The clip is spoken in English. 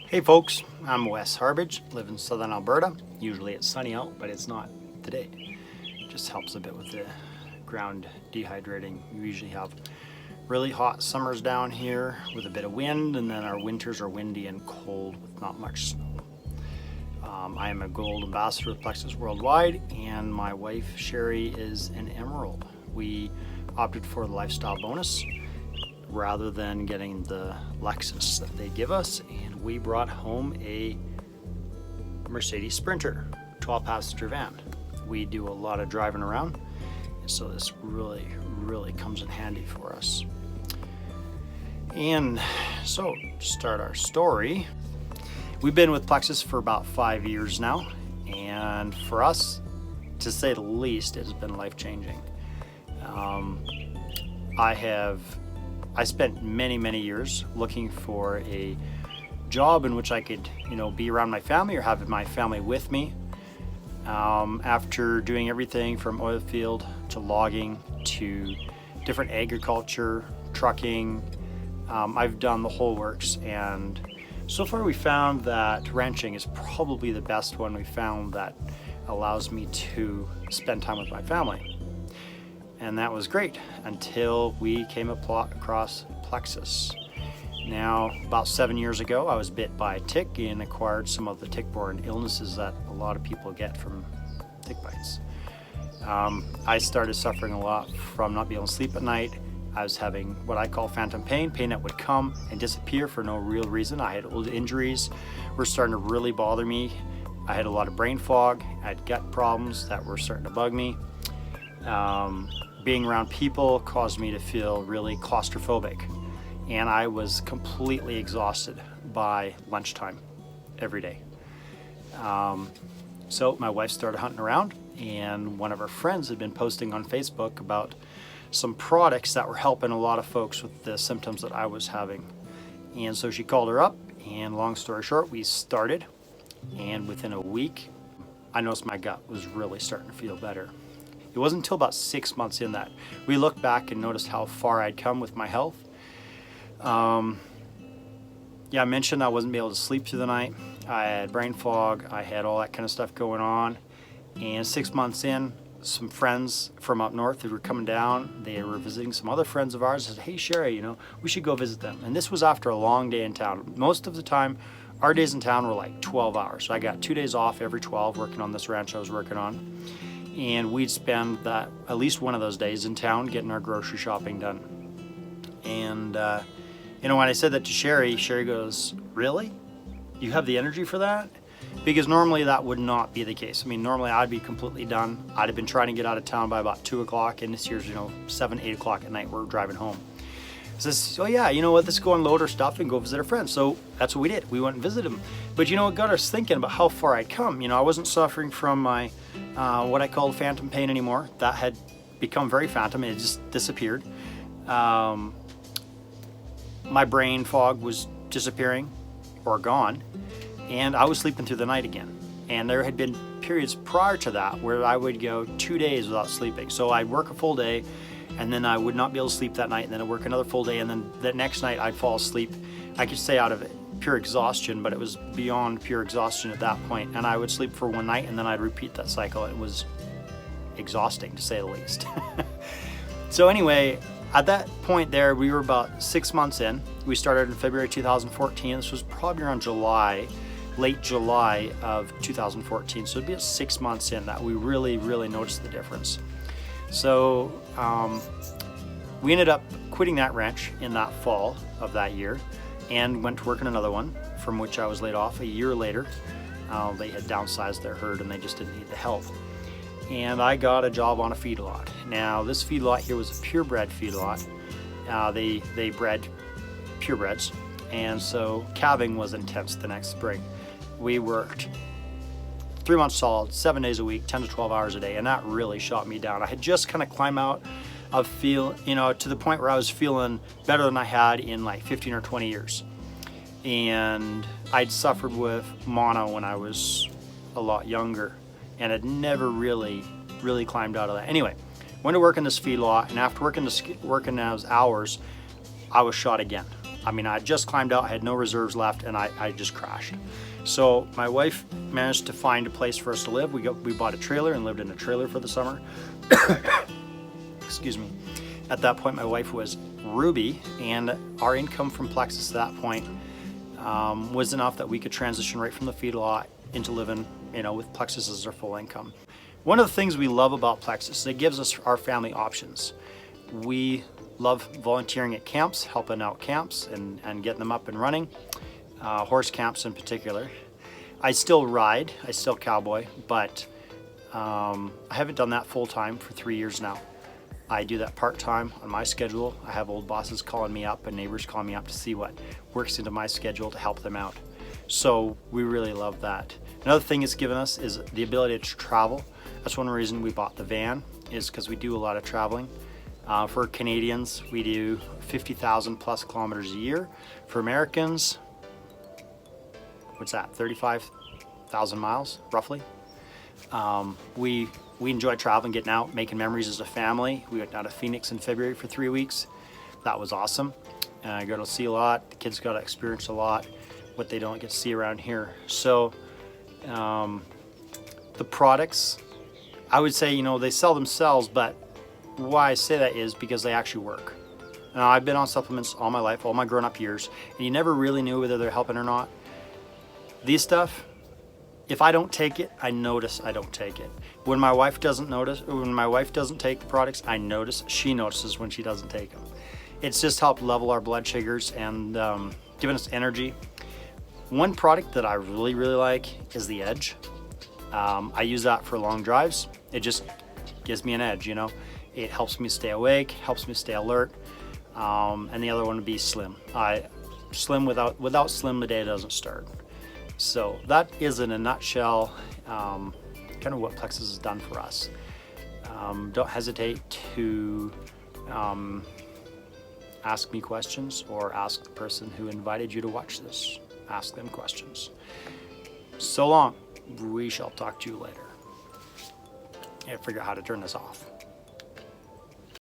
Hey folks, I'm Wes Harbage, live in southern Alberta. Usually it's sunny out, but it's not today. It just helps a bit with the ground dehydrating. We usually have really hot summers down here with a bit of wind, and then our winters are windy and cold with not much snow. I am a gold ambassador of Plexus worldwide, and my wife Sherry is an emerald. We opted for the lifestyle bonus rather than getting the Lexus that they give us, and we brought home a Mercedes Sprinter 12 passenger van. We do a lot of driving around, and so this really comes in handy for us. And so to start our story, we've been with Plexus for about 5 years now, and for us, to say the least, it's been life-changing. I spent many years looking for a job in which I could, be around my family or have my family with me. After doing everything from oil field to logging to different agriculture, trucking, I've done the whole works, and so far we found that ranching is probably the best one we found that allows me to spend time with my family. And that was great until we came across Plexus. Now, about 7 years ago, I was bit by a tick and acquired some of the tick-borne illnesses that a lot of people get from tick bites. I started suffering a lot from not being able to sleep at night. I was having what I call phantom pain that would come and disappear for no real reason. I had old injuries were starting to really bother me. I had a lot of brain fog. I had gut problems that were starting to bug me. Being around people caused me to feel really claustrophobic, and I was completely exhausted by lunchtime every day. So my wife started hunting around, and one of her friends had been posting on Facebook about some products that were helping a lot of folks with the symptoms that I was having. And so she called her up, and long story short, we started, and within a week, I noticed my gut was really starting to feel better. It wasn't until about 6 months in that we looked back and noticed how far I'd come with my health. I mentioned I wasn't able to sleep through the night. I had brain fog. I had all that kind of stuff going on. And 6 months in, some friends from up north who were coming down, they were visiting some other friends of ours, said, "Hey Sherry, we should go visit them." And this was after a long day in town. Most of the time, our days in town were like 12 hours. So I got 2 days off every 12 working on this ranch I was working on. And we'd spend at least one of those days in town getting our grocery shopping done. And when I said that to Sherry goes, "Really? You have the energy for that?" Because normally that would not be the case. I mean, normally I'd be completely done. I'd have been trying to get out of town by about 2 o'clock, and this year's 7, 8 o'clock at night we're driving home. Says, "Oh yeah, you know what, let's go unload our stuff and go visit our friends." So that's what we did. We went and visited them. But it got us thinking about how far I'd come. I wasn't suffering from my what I call phantom pain anymore. That had become very phantom. It just disappeared. My brain fog was disappearing or gone, and I was sleeping through the night again. And there had been periods prior to that where I would go 2 days without sleeping. So I'd work a full day, and then I would not be able to sleep that night, and then I'd work another full day, and then the next night I'd fall asleep. I could say out of pure exhaustion, but it was beyond pure exhaustion at that point, and I would sleep for one night, and then I'd repeat that cycle. It was exhausting, to say the least. So anyway, at that point there, we were about 6 months in. We started in February 2014. This was probably around late July of 2014, so it'd be 6 months in that we really noticed the difference. So we ended up quitting that ranch in that fall of that year and went to work in another one, from which I was laid off a year later. They had downsized their herd and they just didn't need the help. And I got a job on a feedlot. Now this feedlot here was a purebred feedlot. They bred purebreds, and so calving was intense the next spring. We worked 3 months solid, 7 days a week, 10 to 12 hours a day, and that really shot me down. I had just kind of climbed out of to the point where I was feeling better than I had in like 15 or 20 years. And I'd suffered with mono when I was a lot younger, and had never really climbed out of that. Anyway, went to work in this feedlot, and after working those hours, I was shot again. I mean, I just climbed out, I had no reserves left, and I just crashed. So my wife managed to find a place for us to live. We bought a trailer and lived in a trailer for the summer. Excuse me. At that point, my wife was Ruby, and our income from Plexus at that point was enough that we could transition right from the feedlot into living, with Plexus as our full income. One of the things we love about Plexus is it gives us our family options. We love volunteering at camps, helping out camps and getting them up and running, horse camps in particular. I still ride, I still cowboy, but I haven't done that full time for 3 years now. I do that part-time on my schedule. I have old bosses calling me up and neighbors calling me up to see what works into my schedule to help them out. So we really love that. Another thing it's given us is the ability to travel. That's one reason we bought the van, is because we do a lot of traveling. For Canadians, we do 50,000 plus kilometers a year. For Americans, what's that, 35,000 miles, roughly. We enjoy traveling, getting out, making memories as a family. We went down to Phoenix in February for 3 weeks. That was awesome. I got to see a lot. The kids got to experience a lot, what they don't get to see around here. So the products, I would say, they sell themselves, but why I say that is because they actually work. Now, I've been on supplements all my life, all my grown-up years, and you never really knew whether they're helping or not. These stuff, if I don't take it, I notice I don't take it. When my wife doesn't take the products, I notice she notices when she doesn't take them. It's just helped level our blood sugars and giving us energy. One product that I really like is the Edge. I use that for long drives. It just gives me an edge, It helps me stay awake, helps me stay alert. And the other one would be Slim. Slim, without Slim, the day doesn't start. So that is, in a nutshell, kind of what Plexus has done for us. Don't hesitate to ask me questions, or ask the person who invited you to watch this. Ask them questions. So long. We shall talk to you later. I figure out how to turn this off.